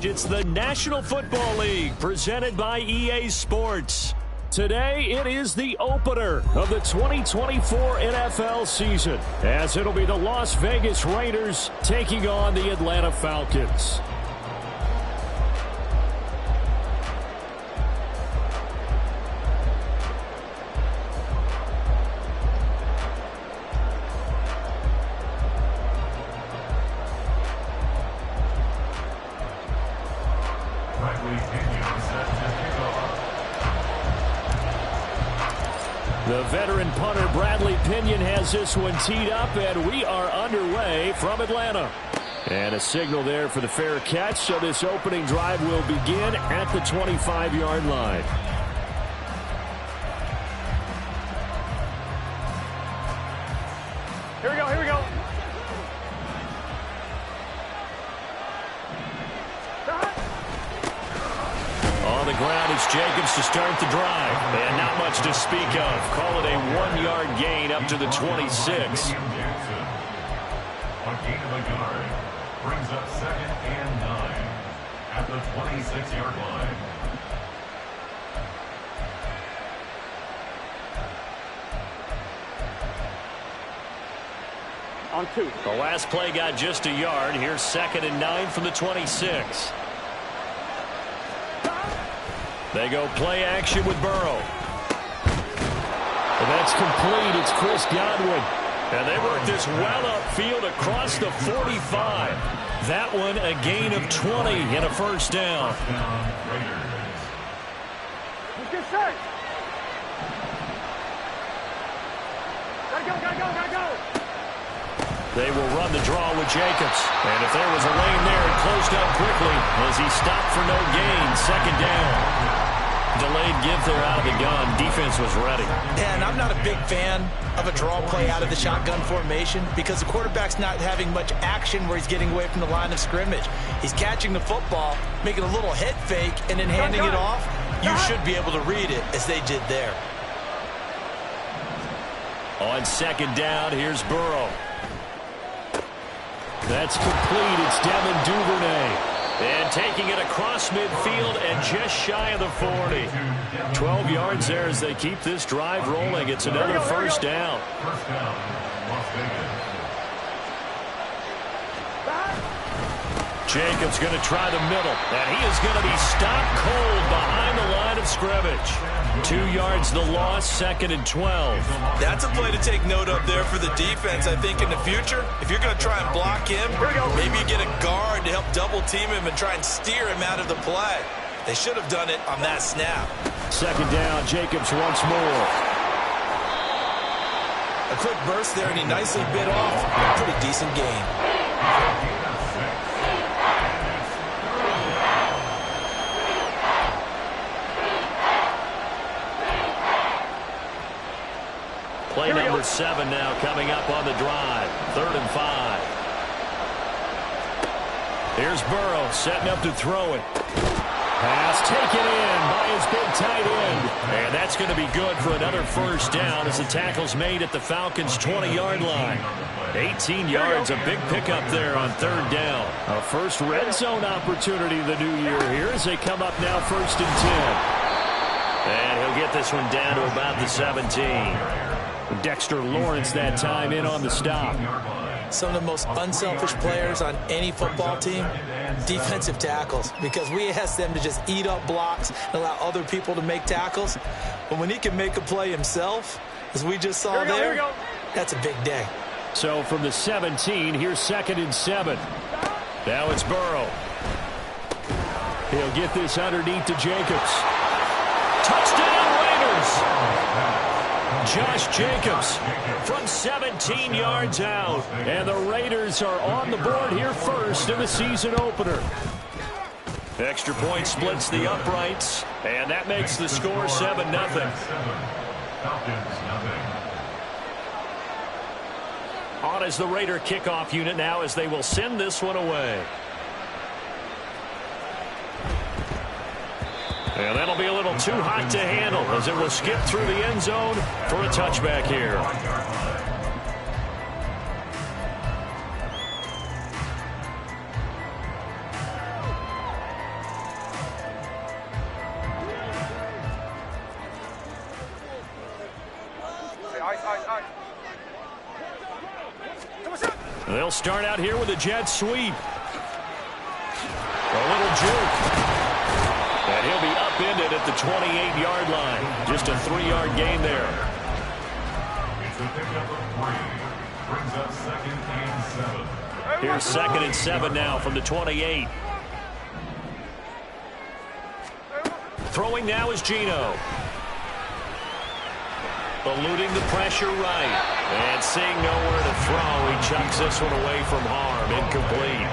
It's the National Football League presented by EA Sports. Today, it is the opener of the 2024 NFL season, as it'll be the Las Vegas Raiders taking on the Atlanta Falcons. The veteran punter Bradley Pinion has this one teed up, and we are underway from Atlanta. And a signal there for the fair catch, so this opening drive will begin at the 25-yard line. Here we go, here we go. On the ground, it's Jacobs to start the drive. And not much to speak of. Call it a 1-yard gain up to the 26. A gain of a yard brings up 2nd and 9 at the 26-yard line. On 2. The last play got just a yard. Here's 2nd and 9 from the 26. They go play action with Burrow. And that's complete. It's Chris Godwin. And they work this well upfield across the 45. That one a gain of 20 and a first down. Get set. Gotta go. They will run the draw with Jacobs. And if there was a lane there, it closed up quickly as he stopped for no gain. 2nd down. Delayed give there out of the gun. Defense was ready. Yeah, and I'm not a big fan of a draw play out of the shotgun formation because the quarterback's not having much action where he's getting away from the line of scrimmage. He's catching the football, making a little head fake, and then handing it off. You should be able to read it as they did there. On 2nd down, here's Burrow. That's complete. It's Devin Duvernay. And taking it across midfield and just shy of the 40. 12 yards there as they keep this drive rolling. It's another first down. First down, Las Vegas. Jacobs going to try the middle. And he is going to be stopped cold behind the line of scrimmage. 2 yards the loss, 2nd and 12. That's a play to take note of there for the defense. I think in the future, if you're going to try and block him, maybe you get a guard to help double team him and try and steer him out of the play. They should have done it on that snap. 2nd down, Jacobs once more. A quick burst there, and he nicely bit off. Pretty decent gain. Play number 7 now coming up on the drive. 3rd and 5. Here's Burrow setting up to throw it. Pass taken in by his big tight end. And that's going to be good for another first down as the tackle's made at the Falcons' 20-yard line. 18 yards, a big pickup there on 3rd down. A first red zone opportunity the new year here as they come up now 1st and 10. And he'll get this one down to about the 17. Dexter Lawrence that time in on the stop. Some of the most unselfish players on any football team, defensive tackles, because we ask them to just eat up blocks and allow other people to make tackles. But when he can make a play himself, as we just saw there, that's a big day. So from the 17, here's 2nd and 7. Now it's Burrow. He'll get this underneath to Jacobs. Touchdown Raiders! Josh Jacobs from 17 yards out. And the Raiders are on the board here first in the season opener. Extra point splits the uprights, and that makes the score 7-0. Falcons nothing. On is the Raider kickoff unit now as they will send this one away. And that'll be a little too hot to handle as it will skip through the end zone for a touchback here. They'll start out here with a jet sweep. A little juke. And he'll be upended at the 28-yard line. Just a 3-yard gain there. It's a pickup of 3. Brings up 2nd and 7. Here's 2nd and 7 now from the 28. Throwing now is Geno. Eluding the pressure right. And seeing nowhere to throw, he chucks this one away from harm. Incomplete.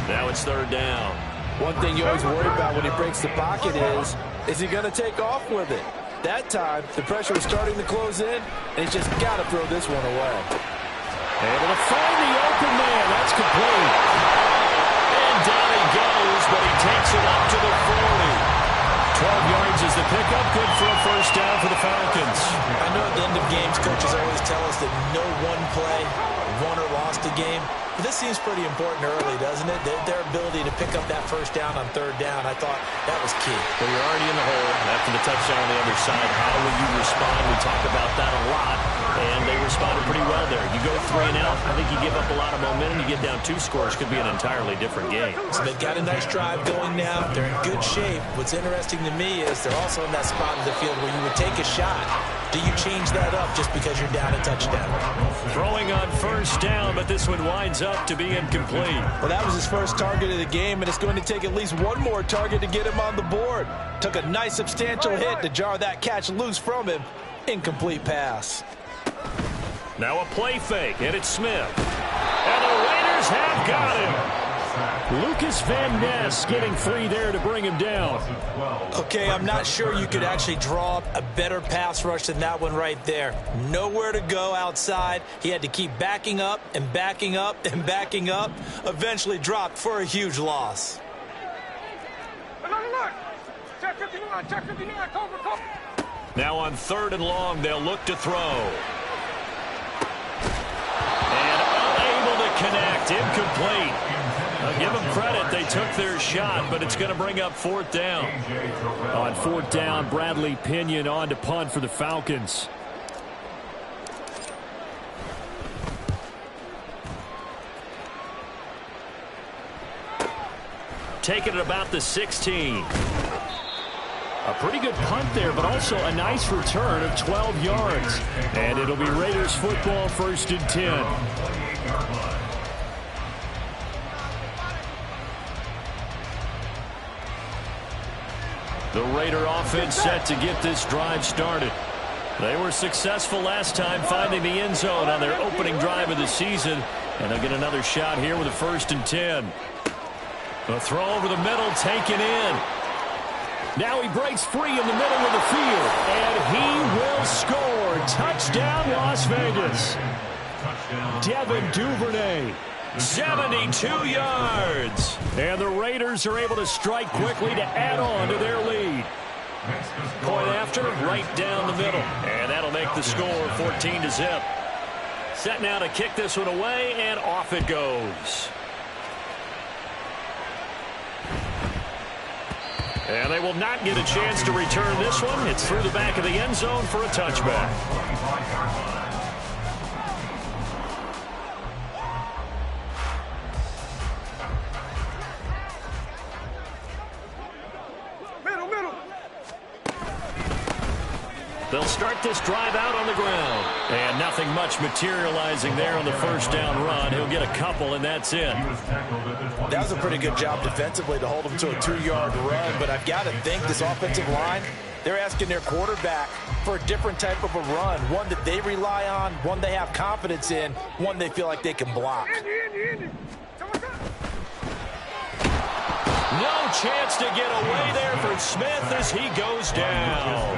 Now it's 3rd down. One thing you always worry about when he breaks the pocket is he going to take off with it? That time, the pressure was starting to close in, and he's just got to throw this one away. Able to find the open man. That's complete. And down he goes, but he takes it up to the 40. 12 yards is the pickup. Good for a 1st down for the Falcons. I know at the end of games, coaches always tell us that no one play won or lost a game. But this seems pretty important early, doesn't it? Their ability to pick up that 1st down on 3rd down, I thought that was key. Well, you're already in the hole after the touchdown on the other side. How will you respond? We talk about that a lot, and they responded pretty well there. You go 3 and out, I think you give up a lot of momentum. You get down 2 scores, could be an entirely different game. So they've got a nice drive going now. They're in good shape. What's interesting to me is they're also in that spot in the field where you would take a shot. Do you change that up just because you're down a touchdown? Throwing on 1st down, but this one winds up to be incomplete. Well, that was his first target of the game, and it's going to take at least one more target to get him on the board. Took a nice substantial hit to jar that catch loose from him. Incomplete pass. Now a play fake, and it's Smith. And the Raiders have got him. Lucas Van Ness getting free there to bring him down. Okay, I'm not sure you could actually draw up a better pass rush than that one right there. Nowhere to go outside. He had to keep backing up and backing up and backing up. Eventually dropped for a huge loss. Check 59, check 59, cover. Now on 3rd and long, they'll look to throw. And unable to connect. Incomplete. I'll give them credit. They took their shot, but it's going to bring up 4th down. On 4th down, Bradley Pinion on to punt for the Falcons. Taking it about the 16. A pretty good punt there, but also a nice return of 12 yards. And it'll be Raiders football, 1st and 10. The Raider offense set to get this drive started. They were successful last time finding the end zone on their opening drive of the season. And they'll get another shot here with a 1st and 10. A throw over the middle, taken in. Now he breaks free in the middle of the field. And he will score. Touchdown, Las Vegas. Devin Duvernay. 72 yards. And the Raiders are able to strike quickly to add on to their lead. Point after, right down the middle. And that'll make the score 14-0. Set now to kick this one away, and off it goes. And they will not get a chance to return this one. It's through the back of the end zone for a touchback. They'll start this drive out on the ground. And nothing much materializing there on the 1st down run. He'll get a couple, and that's it. That was a pretty good job defensively to hold him to a 2-yard run. But I've got to think this offensive line, they're asking their quarterback for a different type of a run. One that they rely on, one they have confidence in, one they feel like they can block. No chance to get away there for Smith as he goes down.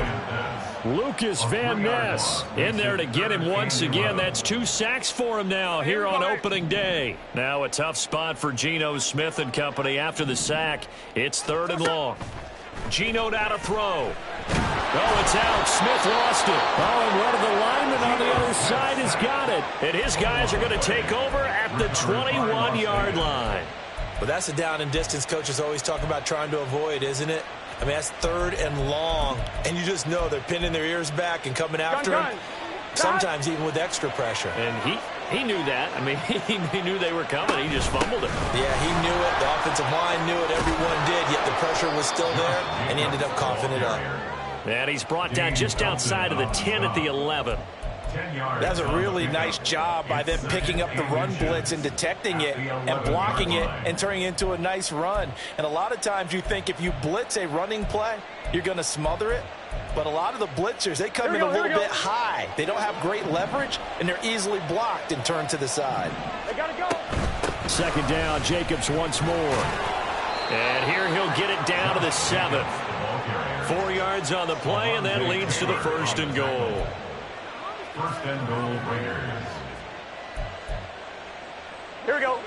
Lucas Van Ness in there to get him once again. That's 2 sacks for him now here on opening day. Now a tough spot for Geno Smith and company after the sack. It's 3rd and long. Geno now to throw. Oh, it's out. Smith lost it. Oh, and one of the linemen on the other side has got it. And his guys are going to take over at the 21-yard line. Well, that's the down and distance coaches always talk about trying to avoid, isn't it? I mean, that's 3rd and long. And you just know they're pinning their ears back and coming after him. Sometimes even with extra pressure. And he knew that. I mean, he knew they were coming. He just fumbled it. Yeah, he knew it. The offensive line knew it. Everyone did. Yet the pressure was still there, and he ended up coughing it up. And he's brought down just outside of the 10 at the 11. That's a really nice job by them picking up the run blitz and detecting it and blocking it and turning it into a nice run. And a lot of times you think if you blitz a running play, you're going to smother it. But a lot of the blitzers, they come in a little bit high. They don't have great leverage, and they're easily blocked and turned to the side. They got to go. 2nd down, Jacobs once more. And here he'll get it down to the 7th. 4 yards on the play, and that leads to the 1st and goal. 1st and goal, Raiders. Here we go.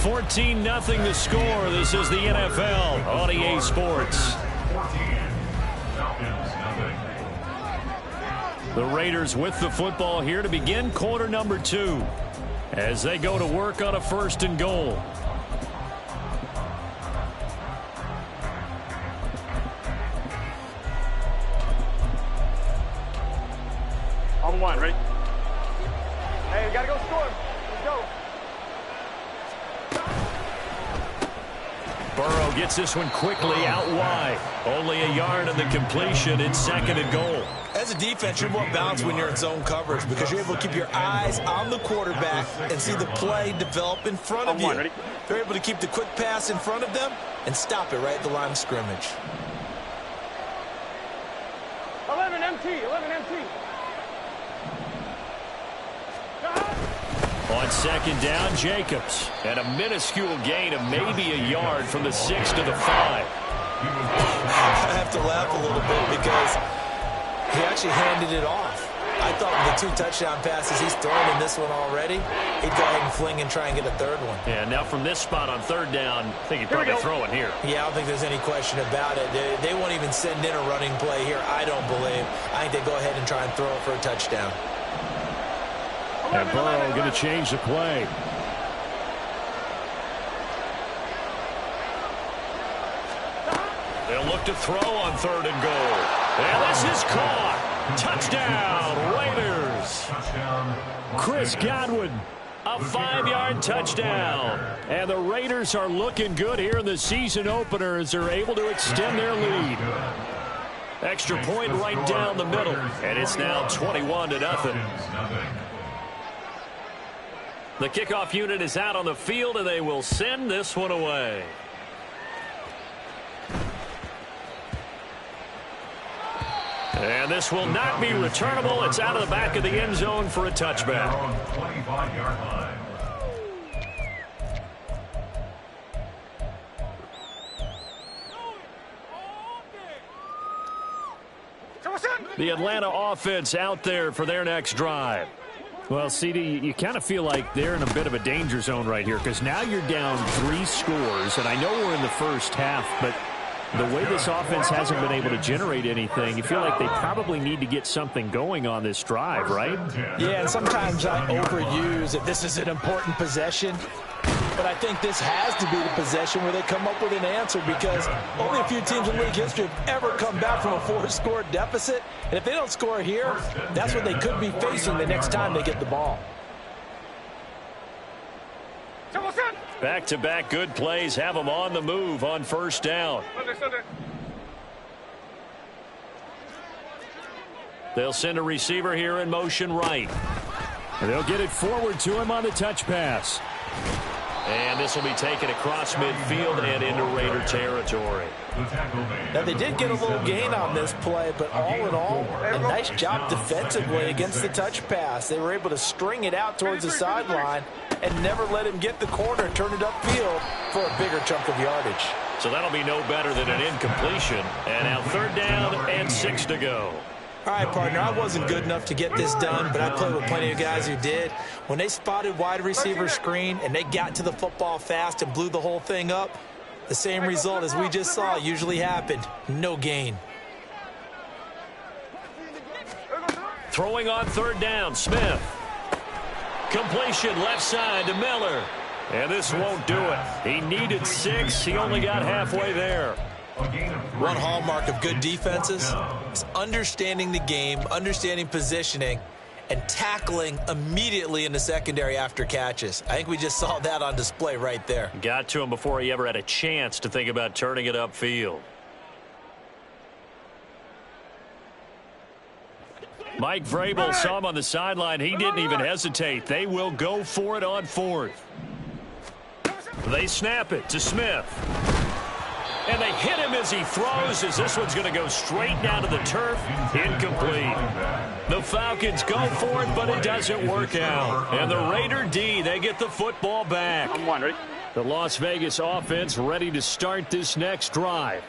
14-0 the score. This is the NFL on EA Sports. 14. Falcons, nothing. The Raiders with the football here to begin quarter number 2 as they go to work on a 1st and goal. On 1, ready? Hey, we got to go score. Let's go. Burrow gets this one quickly out wide. Only a yard on the completion. It's 2nd and goal. As a defense, you're more balanced when you're in zone coverage because you're able to keep your eyes on the quarterback and see the play develop in front of you. Ready? They're able to keep the quick pass in front of them and stop it right at the line of scrimmage. 11 MT, 11 MT. On 2nd down, Jacobs. And a minuscule gain of maybe a yard from the 6 to the 5. I have to laugh a little bit because he actually handed it off. I thought with the 2 touchdown passes he's thrown in this one already, he'd go ahead and fling and try and get a 3rd one. Yeah, now from this spot on 3rd down, I think he'd probably throw it here. Yeah, I don't think there's any question about it. They won't even send in a running play here, I don't believe. I think they go ahead and try and throw it for a touchdown. And Burrow going to change the play. They'll look to throw on 3rd and goal. And this is caught. Touchdown, Raiders. Chris Godwin, a 5-yard touchdown. And the Raiders are looking good here in the season opener as they're able to extend their lead. Extra point right down the middle. And it's now 21-0. The kickoff unit is out on the field, and they will send this one away. And this will not be returnable. It's out of the back of the end zone for a touchback. 25-yard line. The Atlanta offense out there for their next drive. Well, CD, you kind of feel like they're in a bit of a danger zone right here because now you're down 3 scores, and I know we're in the first half, but the way this offense hasn't been able to generate anything, you feel like they probably need to get something going on this drive, right? Yeah, and sometimes I overuse that this is an important possession. But I think this has to be the possession where they come up with an answer because only a few teams in league history have ever come back from a 4-score deficit. And if they don't score here, that's what they could be facing the next time they get the ball. Back-to-back good plays have them on the move on 1st down. They'll send a receiver here in motion right. And they'll get it forward to him on the touch pass. And this will be taken across midfield and into Raider territory. Now, they did get a little gain on this play, but all in all, a nice job defensively against the touch pass. They were able to string it out towards the sideline and never let him get the corner, turn it upfield for a bigger chunk of yardage. So that'll be no better than an incompletion. And now 3rd down and 6 to go. All right, partner, I wasn't good enough to get this done, but I played with plenty of guys who did. When they spotted wide receiver screen and they got to the football fast and blew the whole thing up, the same result as we just saw usually happened. No gain. Throwing on 3rd down, Smith. Completion left side to Miller. And this won't do it. He needed 6. He only got halfway there. One hallmark of good defenses is understanding the game, understanding positioning, and tackling immediately in the secondary after catches. I think we just saw that on display right there. Got to him before he ever had a chance to think about turning it upfield. Mike Vrabel saw him on the sideline. He didn't even hesitate. They will go for it on 4th. They snap it to Smith. And they hit him as he throws, as this one's going to go straight down to the turf. Incomplete. The Falcons go for it, but it doesn't work out. And the Raider D, they get the football back. The Las Vegas offense ready to start this next drive.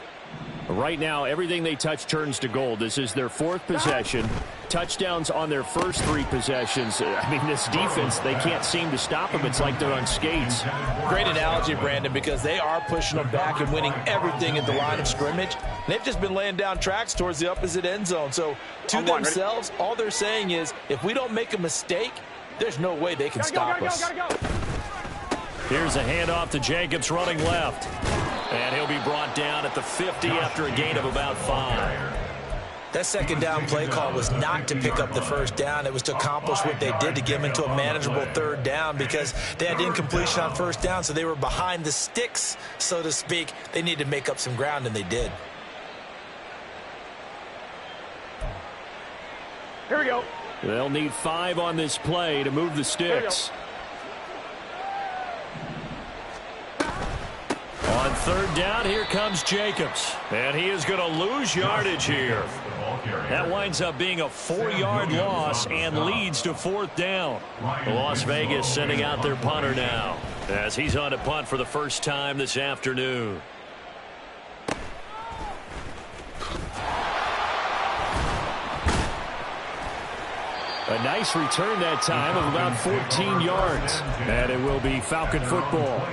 Right now, everything they touch turns to gold. This is their 4th possession. Touchdowns on their first 3 possessions. I mean, this defense, they can't seem to stop them. It's like they're on skates. Great analogy, Brandon, because they are pushing them back and winning everything at the line of scrimmage. They've just been laying down tracks towards the opposite end zone. So to themselves, all they're saying is, if we don't make a mistake, there's no way they can stop us. Here's a handoff to Jacobs running left. And he'll be brought down at the 50 after a gain of about 5. That 2nd down play call was not to pick up the 1st down. It was to accomplish what they did to get them into a manageable 3rd down because they had incompletion on 1st down, so they were behind the sticks, so to speak. They needed to make up some ground, and they did. Here we go. They'll need 5 on this play to move the sticks. On 3rd down, here comes Jacobs. And he is going to lose yardage here. That winds up being a 4-yard loss and leads to 4th down. Las Vegas sending out their punter now as he's on to punt for the first time this afternoon. A nice return that time of about 14 yards. And it will be Falcon football.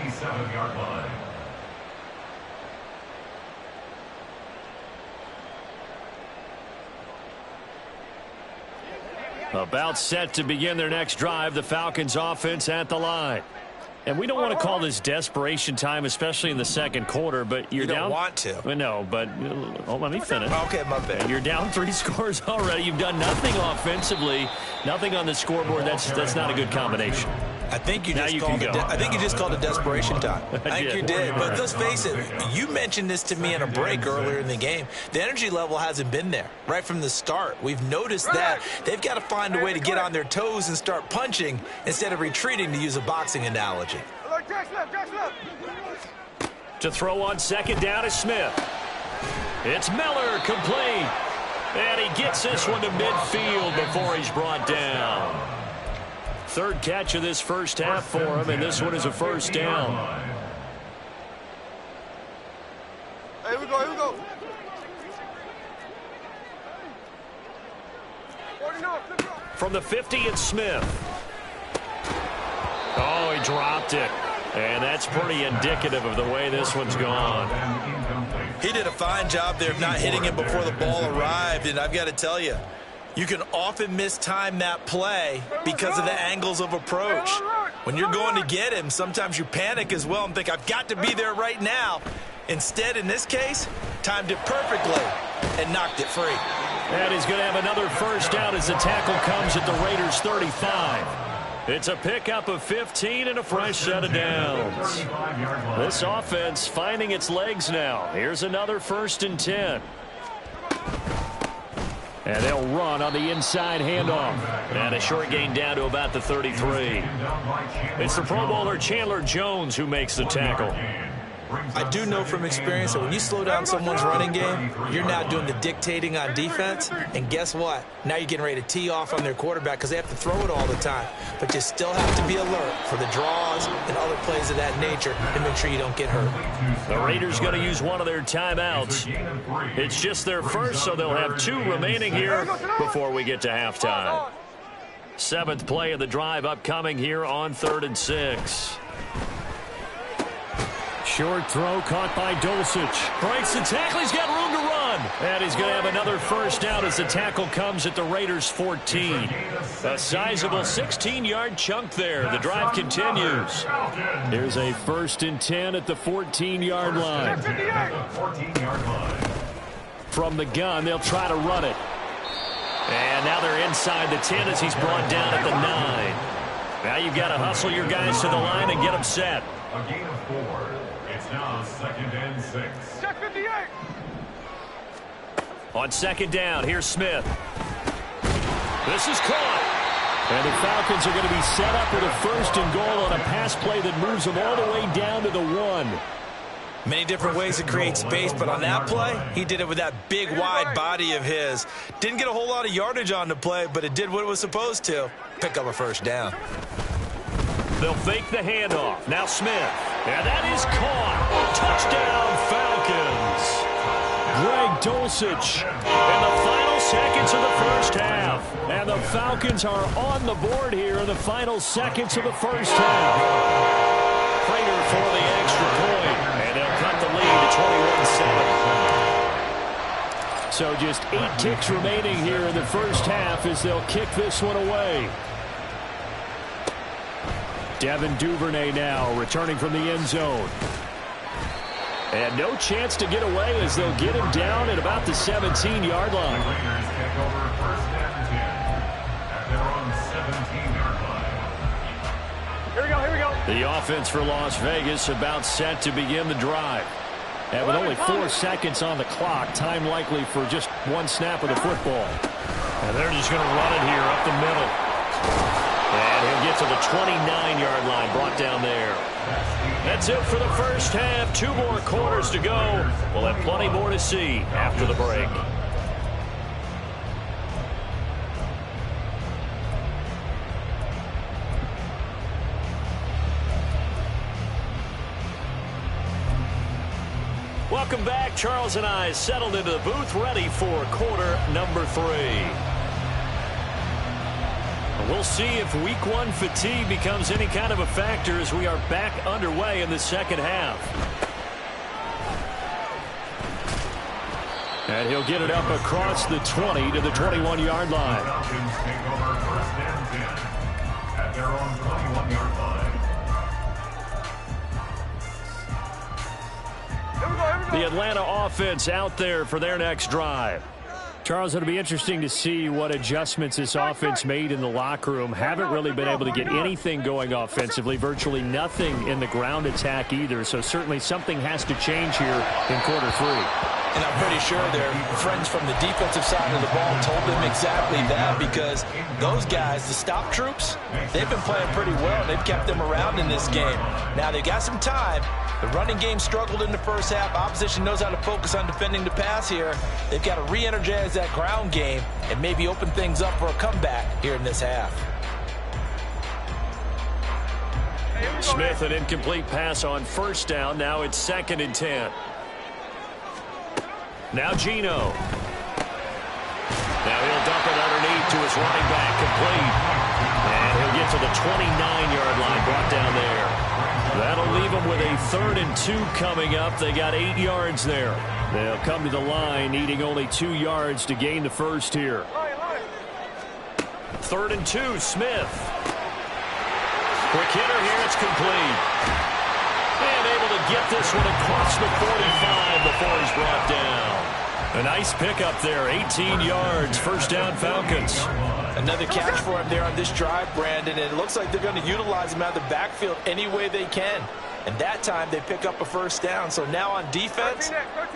About set to begin their next drive, the Falcons offense at the line. And we don't want to call this desperation time, especially in the 2nd quarter, but you're down. You don't want to. Well, no, but let me finish. Okay, my bad. You're down 3 scores already. You've done nothing offensively, nothing on the scoreboard. That's not a good combination. I think you just called it desperation time. I think you did. But let's face it, you mentioned this to me in a break earlier in the game. The energy level hasn't been there right from the start. We've noticed that. They've got to find a way to get on their toes and start punching instead of retreating, to use a boxing analogy. To throw on 2nd down is Smith. It's Miller, complete. And he gets this one to midfield before he's brought down. 3rd catch of this first half for him, and this one is a 1st down. Here we go. From the 50, it's Smith. Oh, he dropped it. And that's pretty indicative of the way this one's gone. He did a fine job there of not hitting him before the ball arrived, and I've got to tell you, you can often mistime that play because of the angles of approach. When you're going to get him, sometimes you panic as well and think, I've got to be there right now. Instead, in this case, timed it perfectly and knocked it free. And he's going to have another 1st down as the tackle comes at the Raiders' 35. It's a pickup of 15 and a fresh set of downs. This offense finding its legs now. Here's another 1st and 10. And they'll run on the inside handoff. And a short gain down to about the 33. It's the Pro Bowler Chandler Jones who makes the tackle. I do know from experience that when you slow down someone's running game, you're now doing the dictating on defense. And guess what? Now you're getting ready to tee off on their quarterback because they have to throw it all the time. But you still have to be alert for the draws and other plays of that nature to make sure you don't get hurt. The Raiders going to use one of their timeouts. It's just their first, so they'll have 2 remaining here before we get to halftime. 7th play of the drive upcoming here on 3rd and 6. Short throw caught by Dulcich. Breaks the tackle. He's got room to run. And he's going to have another first down as the tackle comes at the Raiders' 14. A sizable 16-yard chunk there. The drive continues. Here's a 1st and 10 at the 14-yard line. From the gun, they'll try to run it. And now they're inside the 10 as he's brought down at the 9. Now you've got to hustle your guys to the line and get them set. A gain of 4. It's now 2nd and 6. Check 58. On 2nd down, here's Smith. This is caught. And the Falcons are going to be set up with a 1st and goal on a pass play that moves them all the way down to the 1. Many different ways to create space, but on that play, he did it with that big, wide body of his. Didn't get a whole lot of yardage on the play, but it did what it was supposed to. Pick up a 1st down. They'll fake the handoff. Now Smith. And that is caught. Touchdown, Falcons. Greg Dulcich in the final seconds of the first half. And the Falcons are on the board here in the final seconds of the first half. Prater for the extra point. And they'll cut the lead to 21-7. So just 8 ticks remaining here in the first half as they'll kick this one away. Devin Duvernay now returning from the end zone. And no chance to get away as they'll get him down at about the 17-yard line. The Raiders take over 1st and 10 at their own 17-yard line. Here we go, here we go. The offense for Las Vegas about set to begin the drive. And with only 4 seconds on the clock, time likely for just 1 snap of the football. And they're just going to run it here up the middle. And he'll get to the 29-yard line, brought down there. That's it for the first half. 2 more quarters to go. We'll have plenty more to see after the break. Welcome back. Charles and I settled into the booth, ready for quarter number 3. We'll see if week 1 fatigue becomes any kind of a factor as we are back underway in the second half. And he'll get it up across the 20 to the 21-yard line. Falcons take over 1st and 10 at their own 21-yard line. The Atlanta offense out there for their next drive. Charles, it'll be interesting to see what adjustments this offense made in the locker room. Haven't really been able to get anything going offensively, virtually nothing in the ground attack either. So certainly something has to change here in quarter 3. And I'm pretty sure their friends from the defensive side of the ball told them exactly that, because those guys, the stop troops, they've been playing pretty well. They've kept them around in this game. Now they've got some time. The running game struggled in the first half. Opposition knows how to focus on defending the pass here. They've got to re-energize that ground game and maybe open things up for a comeback here in this half. Smith, an incomplete pass on 1st down. Now it's 2nd and 10. Now Geno. Now he'll dump it underneath to his running back, complete. And he'll get to the 29-yard line, brought down there. That'll leave them with a 3rd and 2 coming up. They got 8 yards there. They'll come to the line, needing only 2 yards to gain the first here. 3rd and 2, Smith. Quick hitter here, it's complete. And able to get this one across the 45 before he's brought down. A nice pickup there, 18 yards, 1st down Falcons. Another catch for him there on this drive, Brandon, and it looks like they're going to utilize him out of the backfield any way they can. And that time they pick up a first down. So now on defense,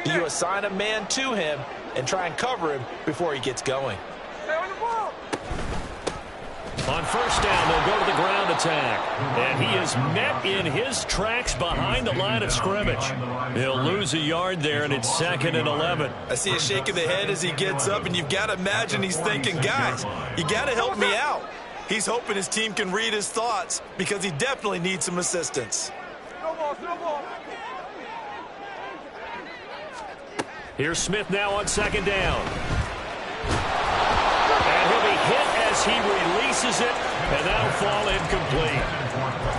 do you assign a man to him and try and cover him before he gets going? On first down, they'll go to the ground attack. And he is met in his tracks behind the line of scrimmage. He'll lose a yard there, and it's 2nd and 11. I see a shake of the head as he gets up, and you've got to imagine he's thinking, guys, you got to help me out. He's hoping his team can read his thoughts because he definitely needs some assistance. Here's Smith now on 2nd down. And he'll be hit as he releases it, and that'll fall incomplete.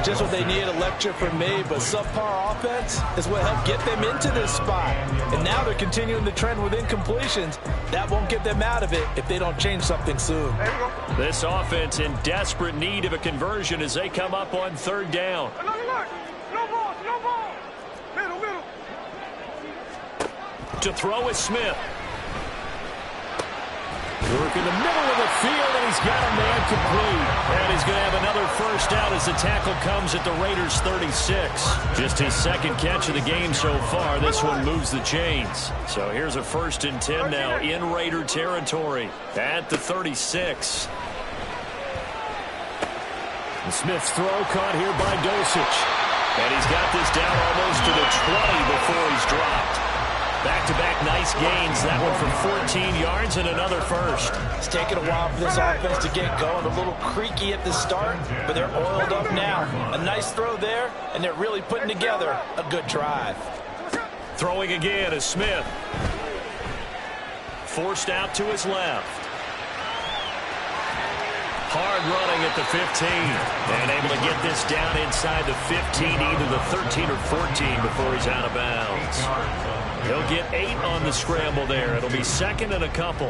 Just what they need, a lecture from me, but subpar offense is what helped get them into this spot. And now they're continuing the trend with incompletions. That won't get them out of it if they don't change something soon. This offense in desperate need of a conversion as they come up on 3rd down. To throw is Smith. Work in the middle of the field, and he's got a man complete. And he's going to have another first down as the tackle comes at the Raiders' 36. Just his 2nd catch of the game so far. This one moves the chains. So here's a 1st and 10 now in Raider territory at the 36. And Smith's throw caught here by Dulcich. And he's got this down almost to the 20 before he's dropped. Back-to-back nice gains. That one for 14 yards and another first. It's taken a while for this offense to get going. A little creaky at the start, but they're oiled up now. A nice throw there, and they're really putting together a good drive. Throwing again is Smith. Forced out to his left. Hard running at the 15. And able to get this down inside the 15, either the 13 or 14 before he's out of bounds. He'll get 8 on the scramble there. It'll be 2nd and a couple.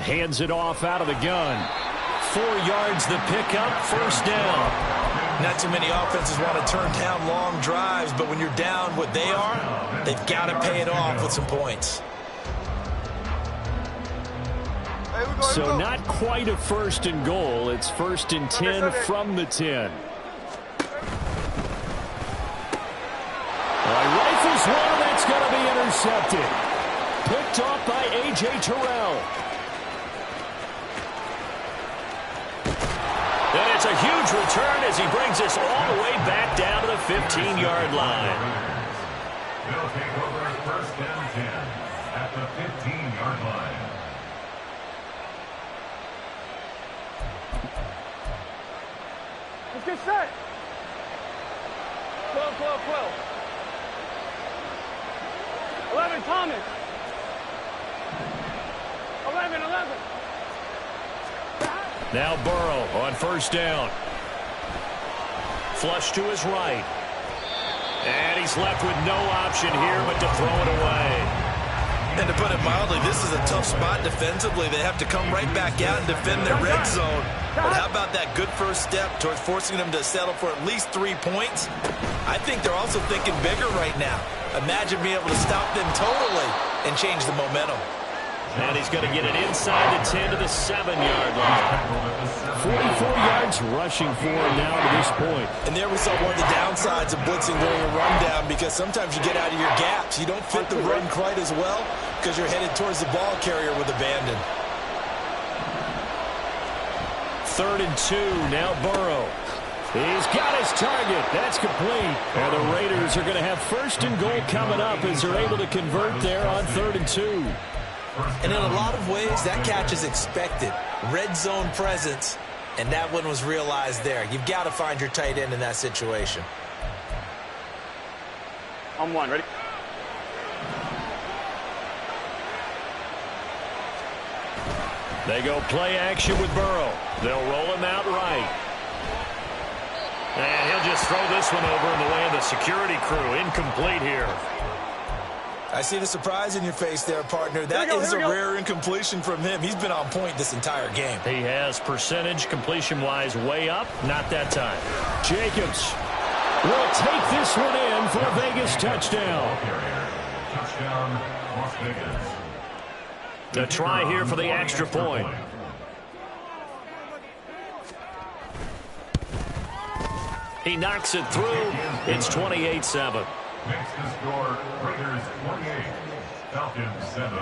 Hands it off out of the gun. 4 yards the pickup, first down. Not too many offenses want to turn down long drives, but when you're down what they are, they've got to pay it off with some points. So not quite a 1st and goal. It's 1st and 10 from the 10. Rifles one, that's going to be intercepted. Picked off by A.J. Terrell. And it's a huge return as he brings us all the way back down to the 15-yard line. They'll take over 1st and 10 at the 15-yard line. Let's get set. 12, 12, 12. 11, Thomas. 11, 11. Now Burrow on first down. Flush to his right. And he's left with no option here but to throw it away. And to put it mildly, this is a tough spot defensively. They have to come right back out and defend their red zone. But how about that good first step towards forcing them to settle for at least 3 points? I think they're also thinking bigger right now. Imagine being able to stop them totally and change the momentum. And he's going to get it inside the 10 to the 7-yard line. 44 yards rushing for him now to this point. And there we saw one of the downsides of blitzing during a rundown, because sometimes you get out of your gaps. You don't fit the run quite as well because you're headed towards the ball carrier with abandon. 3rd and 2, now Burrow. He's got his target. That's complete. And the Raiders are going to have 1st and goal coming up as they're able to convert there on 3rd and 2. And in a lot of ways, that catch is expected. Red zone presence, and that one was realized there. You've got to find your tight end in that situation. On 1, ready? They go play action with Burrow. They'll roll him out right. And he'll just throw this one over in the way of the security crew. Incomplete here. I see the surprise in your face there, partner. That is a rare incompletion from him. He's been on point this entire game. He has percentage completion-wise way up. Not that time. Jacobs will take this one in for a Vegas touchdown. Touchdown, Las Vegas. A try here for the extra point. He knocks it through. It's 28-7. Makes the score Raiders 28, Falcons 7.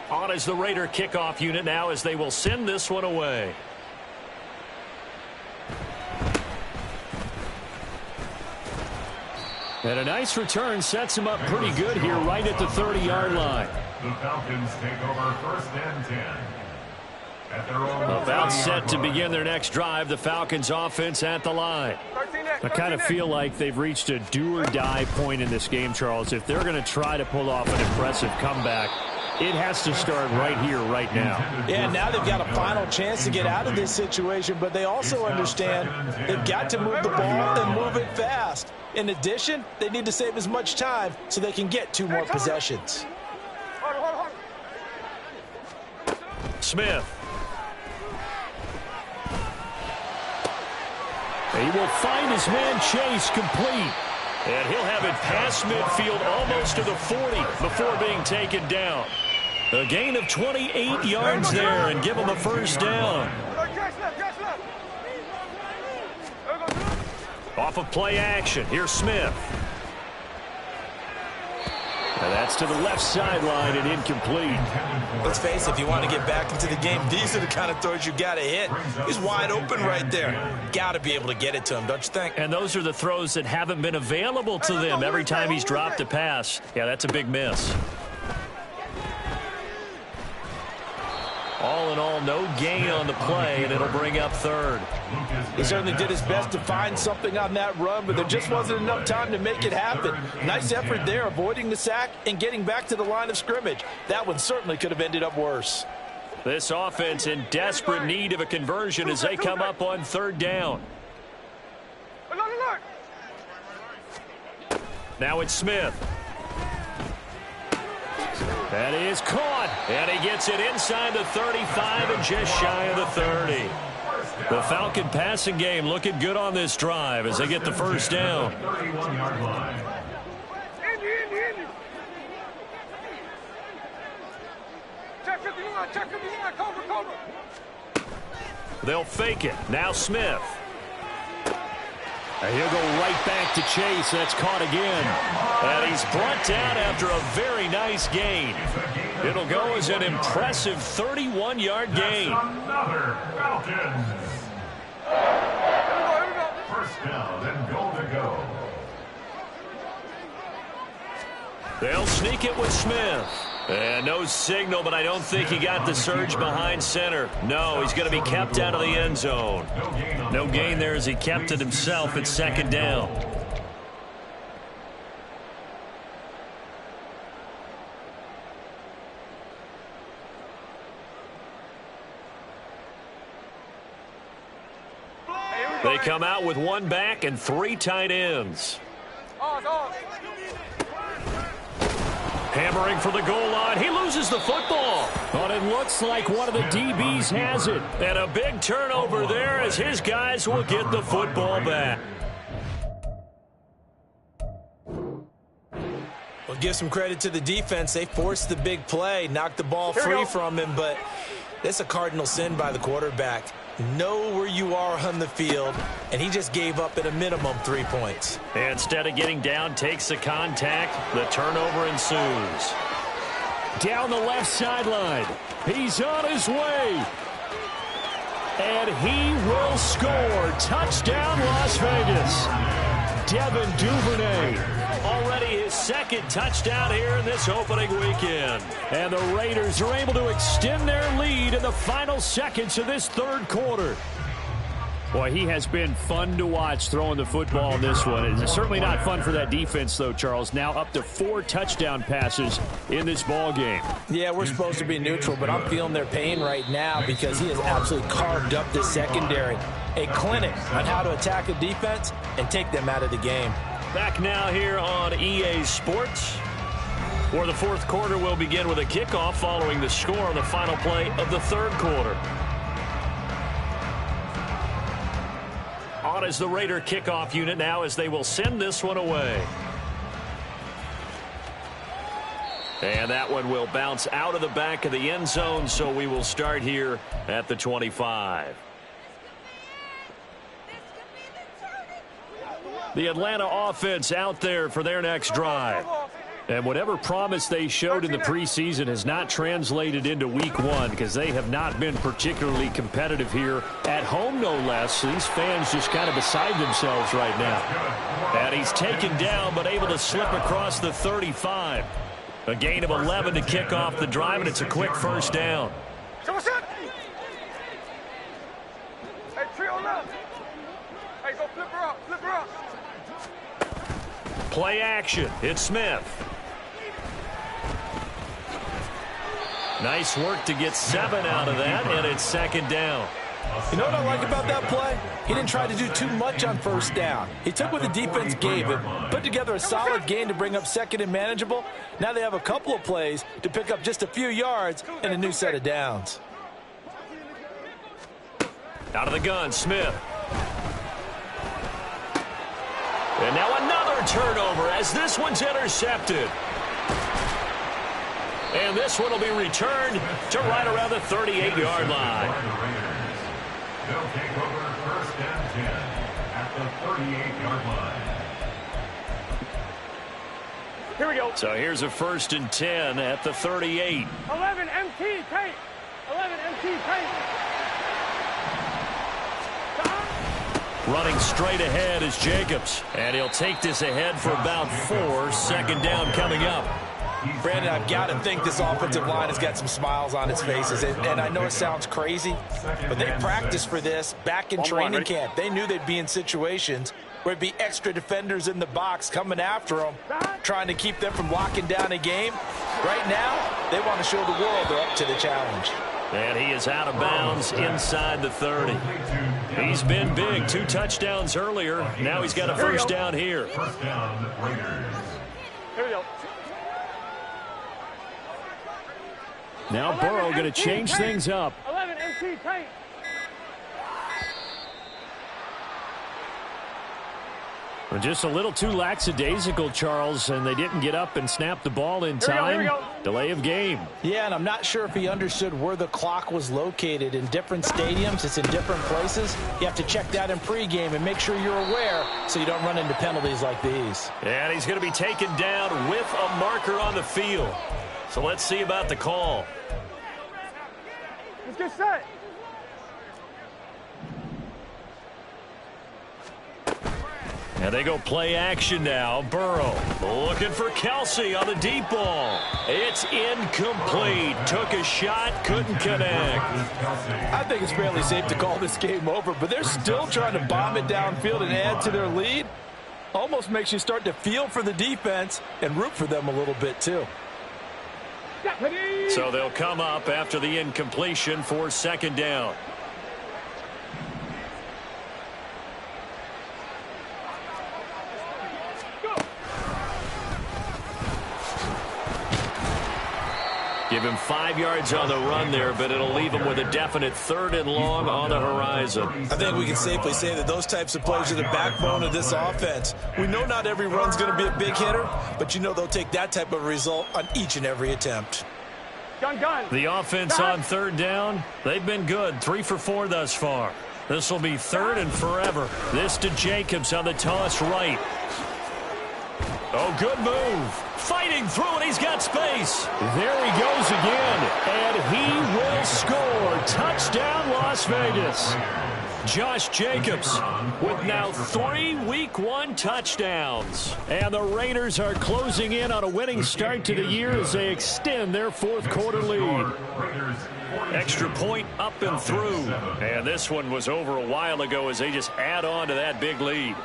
On is the Raider kickoff unit now as they will send this one away. And a nice return sets him up pretty good here right at the 30-yard line. The Falcons take over 1st and 10. At their own About set to begin their next drive, the Falcons offense at the line. I kind of feel like they've reached a do-or-die point in this game, Charles. If they're going to try to pull off an impressive comeback, it has to start right here, right now. Yeah, now they've got a final chance to get out of this situation, but they also understand they've got to move the ball and move it fast. In addition, they need to save as much time so they can get 2 more possessions. Smith. He will find his man Chase complete. And he'll have it past midfield almost to the 40 before being taken down. A gain of 28 yards there and give him a first down. Off of play action. Here's Smith. And that's to the left sideline and incomplete. Let's face it, if you want to get back into the game, these are the kind of throws you got to hit. He's wide open right there. Got to be able to get it to him, don't you think? And those are the throws that haven't been available to them every time he's dropped a pass. Yeah, that's a big miss. All in all, no gain on the play, and it'll bring up 3rd. He certainly did his best to find something on that run, but there just wasn't enough time to make it happen. Nice effort there, avoiding the sack and getting back to the line of scrimmage. That one certainly could have ended up worse. This offense in desperate need of a conversion as they come up on 3rd down. Now it's Smith. That is caught, and he gets it inside the 35 and just shy of the 30. The Falcon passing game looking good on this drive as they get the first down. 31-yard line. They'll fake it. Now Smith. And he'll go right back to Chase. That's caught again. And he's brought down after a very nice gain. It'll go as an impressive 31-yard gain. Another Falcons. First down and goal to go. They'll sneak it with Smith. And no signal, but I don't think he got the surge behind center. No, he's going to be kept out of the end zone. No gain there as he kept it himself at 2nd down. They come out with 1 back and 3 tight ends. Hammering for the goal line. He loses the football. But it looks like one of the DBs has it. And a big turnover there as his guys will get the football back. Well, give some credit to the defense. They forced the big play, knocked the ball free from him, but that's a cardinal sin by the quarterback. Know where you are on the field, and he just gave up at a minimum 3 points. Instead of getting down, takes the contact. The turnover ensues. Down the left sideline. He's on his way. And he will score. Touchdown, Las Vegas. Devin Duvernay. Already his 2nd touchdown here in this opening weekend. And the Raiders are able to extend their lead in the final seconds of this 3rd quarter. Boy, he has been fun to watch throwing the football in this one. It's certainly not fun for that defense, though, Charles. Now up to 4 touchdown passes in this ball game. Yeah, we're supposed to be neutral, but I'm feeling their pain right now because he has absolutely carved up this secondary. A clinic on how to attack a defense and take them out of the game. Back now here on EA Sports, where the 4th quarter will begin with a kickoff following the score on the final play of the 3rd quarter. On is the Raider kickoff unit now as they will send this one away. And that one will bounce out of the back of the end zone, so we will start here at the 25. The Atlanta offense out there for their next drive. And whatever promise they showed in the preseason has not translated into week one because they have not been particularly competitive here at home, no less. These fans just kind of beside themselves right now. And he's taken down but able to slip across the 35. A gain of 11 to kick off the drive, and it's a quick first down. Hey, trio left. Hey, go flip her up, flip her up. Play action. It's Smith. Nice work to get 7 out of that, and it's second down. You know what I like about that play? He didn't try to do too much on first down. He took what the defense gave him, put together a solid gain to bring up second and manageable. Now they have a couple of plays to pick up just a few yards and a new set of downs. Out of the gun, Smith. And now another turnover as this one's intercepted. And this one will be returned to right around the 38-yard line. They'll take over first and 10 at the 38-yard line. Here we go. So here's a first and 10 at the 38. 11 MT, tight. 11 MT, tight. Running straight ahead is Jacobs. And he'll take this ahead for about 4. Second down coming up. Brandon, I've got to think this offensive line has got some smiles on its faces. And I know it sounds crazy, but they practiced for this back in training camp. They knew they'd be in situations where it'd be extra defenders in the box coming after them, trying to keep them from locking down a game. Right now, they want to show the world they're up to the challenge. And he is out of bounds inside the 30. He's been big. 2 touchdowns earlier. Now he's got a first down here. First down, Raiders. Here we go. Now Burrow going to change things up. 11 MT, tight. Just a little too lackadaisical, Charles, and they didn't get up and snap the ball in time. Here we go. Delay of game. Yeah, and I'm not sure if he understood where the clock was located. In different stadiums, it's in different places. You have to check that in pregame and make sure you're aware so you don't run into penalties like these. And he's going to be taken down with a marker on the field. So let's see about the call. Let's get set. And they go play action now. Burrow looking for Kelsey on the deep ball. It's incomplete. Took a shot, couldn't connect. I think it's fairly safe to call this game over, but they're still trying to bomb it downfield and add to their lead. Almost makes you start to feel for the defense and root for them a little bit too. So they'll come up after the incompletion for second down. Give him 5 yards on the run there, but it'll leave him with a definite 3rd and long on the horizon. I think we can safely say that those types of plays are the backbone of this offense. We know not every run's going to be a big hitter, but you know they'll take that type of result on each and every attempt. Gun. The offense on 3rd down, they've been good. 3 for 4 thus far. This will be 3rd and forever. This to Jacobs on the toss right. Oh, good move. Fighting through, and he's got space. There he goes again, and he will score. Touchdown, Las Vegas. Josh Jacobs with now 3 Week 1 touchdowns. And the Raiders are closing in on a winning start to the year as they extend their 4th quarter lead. Extra point up and through. And this one was over a while ago as they just add on to that big lead.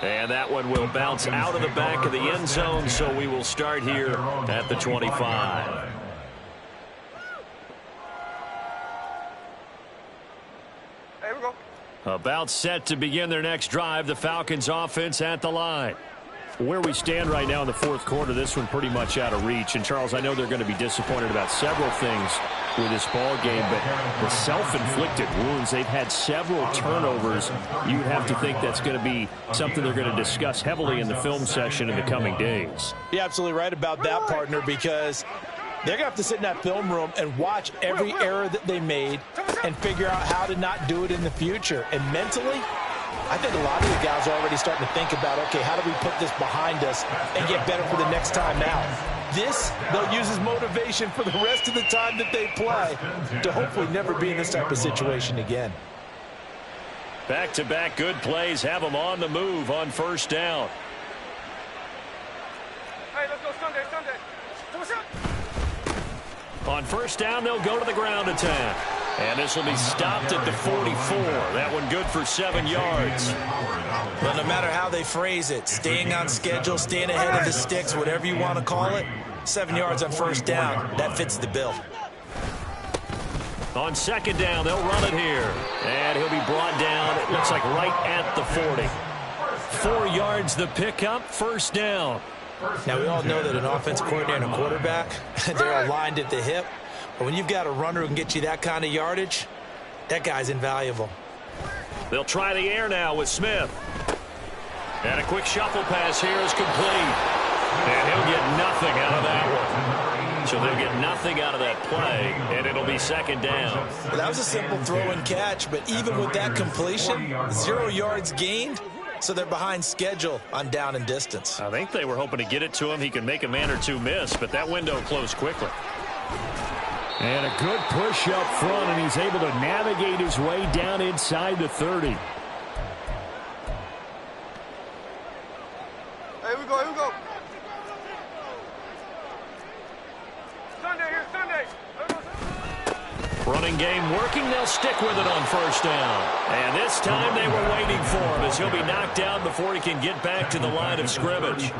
And that one will bounce out of the back of the end zone, so we will start here at the 25. There we go. About set to begin their next drive, the Falcons offense at the line. Where we stand right now in the 4th quarter, this one pretty much out of reach. And, Charles, I know they're going to be disappointed about several things with this ball game, but the self-inflicted wounds, they've had several turnovers. You'd have to think that's going to be something they're going to discuss heavily in the film session in the coming days. You're absolutely right about that, partner, because They're going to have to sit in that film room and watch every error that they made and figure out how to not do it in the future. And mentally, I think a lot of the guys are already starting to think about, okay, how do we put this behind us and get better for the next time out? This, they'll use as motivation for the rest of the time that they play to hopefully never be in this type of situation again. Back-to-back good plays have them on the move on first down. Hey, let's go Sunday. On first down, they'll go to the ground attack. And this will be stopped at the 44. That one good for 7 yards. But no matter how they phrase it, staying on schedule, staying ahead of the sticks, whatever you want to call it, 7 yards on first down, that fits the bill. On second down, they'll run it here. And he'll be brought down, it looks like right at the 40. 4 yards the pickup, first down. Now, we all know that an offensive coordinator and a quarterback, they're aligned at the hip. But when you've got a runner who can get you that kind of yardage, that guy's invaluable. They'll try the air now with Smith. And a quick shuffle pass here is complete. And he'll get nothing out of that one. So they'll get nothing out of that play, and it'll be second down. Well, that was a simple throw and catch, but even with that completion, 0 yards gained. So they're behind schedule on down and distance. I think they were hoping to get it to him. He can make a man or two miss, but that window closed quickly. And a good push up front, and he's able to navigate his way down inside the 30. Hey, here we go. Sunday. Running game working. They'll stick with it on first down. And this time they were waiting for him as he'll be knocked down before he can get back to the line of scrimmage.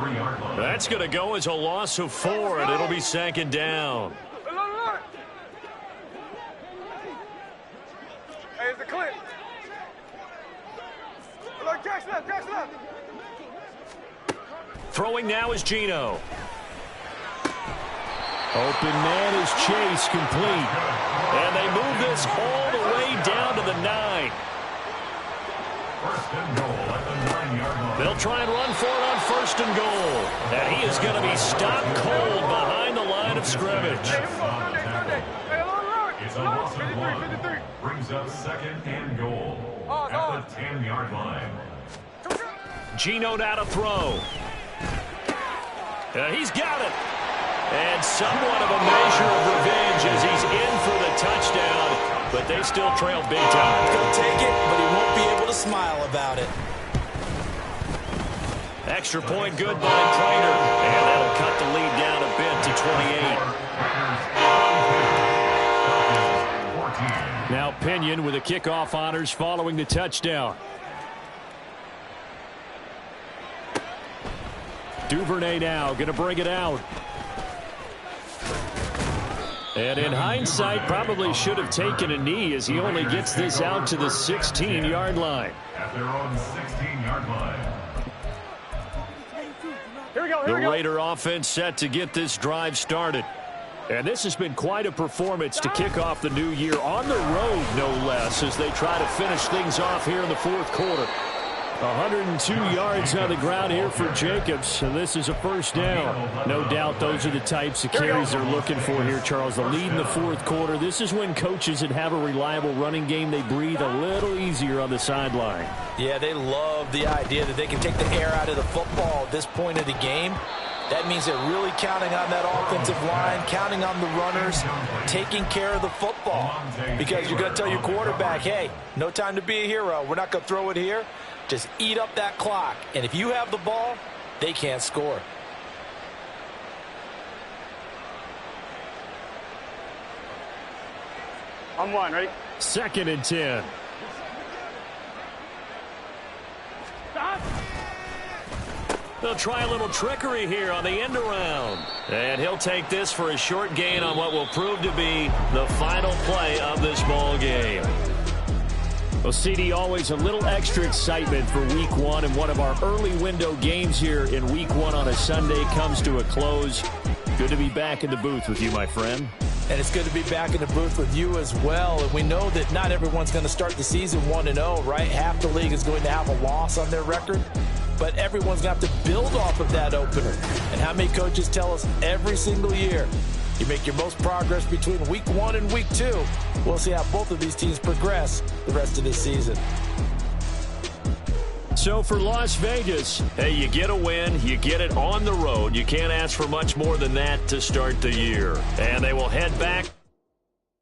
That's going to go as a loss of 4, and it'll be second down. Hey, it's a clip. Look, Jack's left. Throwing now is Geno. Open man is Chase, complete. And they move this all the way down to the 9. First and goal at the 9-yard line. They'll try and run for it on first and goal. And he is going to be stopped cold behind the line of scrimmage. Hey, here we go, Sunday. Hey, look. It's a loss of 1. Brings up second and goal at the 10-yard line. Geno now to throw. He's got it. And somewhat of a measure of revenge as he's in for the touchdown, but they still trail big time. He'll take it, but he won't be able to smile about it. Extra point good by Prater, and that'll cut the lead down a bit to 28. Now Pinion with the kickoff honors following the touchdown. Duvernay now going to bring it out. And in hindsight, probably should have taken a knee as he only gets this out to the 16-yard line. At their own 16-yard line. Here we go. The Raider offense set to get this drive started. And this has been quite a performance to kick off the new year on the road, no less, as they try to finish things off here in the fourth quarter. 102 yards on the ground here for Jacobs, so this is a first down. No doubt those are the types of carries they're looking for here, Charles. The lead in the fourth quarter. This is when coaches that have a reliable running game, they breathe a little easier on the sideline. Yeah, they love the idea that they can take the air out of the football at this point of the game. That means they're really counting on that offensive line, counting on the runners, taking care of the football. Because you're going to tell your quarterback, hey, no time to be a hero. We're not going to throw it here. Just eat up that clock. And if you have the ball, they can't score. I'm 1, ready? Second and 10. They'll try a little trickery here on the end around. And he'll take this for a short gain on what will prove to be the final play of this ball game. Well, CD, always a little extra excitement for Week 1, and one of our early window games here in Week 1 on a Sunday comes to a close. Good to be back in the booth with you, my friend. And it's good to be back in the booth with you as well. And we know that not everyone's going to start the season 1-0, right? Half the league is going to have a loss on their record. But everyone's going to have to build off of that opener. And how many coaches tell us every single year, You make your most progress between week 1 and week 2. We'll see how both of these teams progress the rest of this season. So for Las Vegas, hey, you get a win, you get it on the road. You can't ask for much more than that to start the year. And they will head back